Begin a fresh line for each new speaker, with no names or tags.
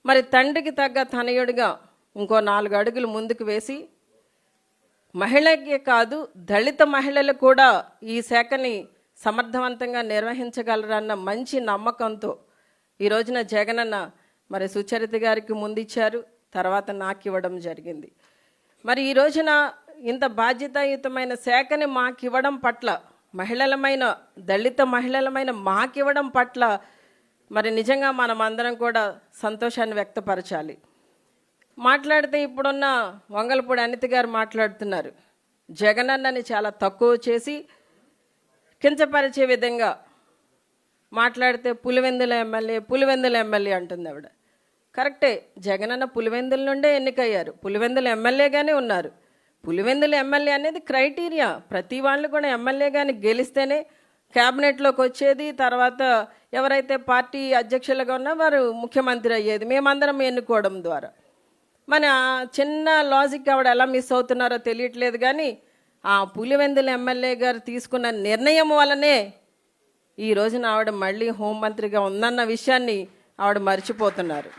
మరి తండ్రికి తగ్గ తనయుడిగా ఇంకో 4 అడుగులు ముందుకు వేసి మహిళకే కాదు దళిత మహిళలు కూడా ఈ శాఖని సమర్థవంతంగా నిర్వహించగలరన్న మంచి నమ్మకంతో ఈ రోజున జగనన్న మరి సుచరిత గారికి ముందిచ్చారు, తర్వాత నాకు ఇవ్వడం జరిగింది. మరి ఈ రోజున ఇంత బాధ్యతాయుతమైన శాఖని మాకు ఇవ్వడం పట్ల, మహిళలమైన దళిత మహిళలమైన మాకివ్వడం పట్ల మరి నిజంగా మనం అందరం కూడా సంతోషాన్ని వ్యక్తపరచాలి. మాట్లాడితే ఇప్పుడున్న వంగలపూడి అనిత గారు మాట్లాడుతున్నారు, జగనన్నని చాలా తక్కువ చేసి కించపరిచే విధంగా మాట్లాడితే పులివెందుల ఎమ్మెల్యే అంటుంది ఆవిడ. కరెక్టే, జగనన్న పులివెందుల నుండే ఎన్నికయ్యారు, పులివెందుల ఎమ్మెల్యేగానే ఉన్నారు. పులివెందుల ఎమ్మెల్యే అనేది క్రైటీరియా, ప్రతి వాళ్ళు కూడా ఎమ్మెల్యేగాని గెలిస్తేనే క్యాబినెట్లోకి వచ్చేది, తర్వాత ఎవరైతే పార్టీ అధ్యక్షులుగా ఉన్నా వారు ముఖ్యమంత్రి అయ్యేది, మేమందరం ఎన్నుకోవడం ద్వారా. మన చిన్న లాజిక్ ఆవిడ ఎలా మిస్ అవుతున్నారో తెలియట్లేదు. కానీ ఆ పులివెందుల ఎమ్మెల్యే గారు తీసుకున్న నిర్ణయం వల్లనే ఈ రోజున ఆవిడ మళ్ళీ హోంమంత్రిగా ఉందన్న విషయాన్ని ఆవిడ మర్చిపోతున్నారు.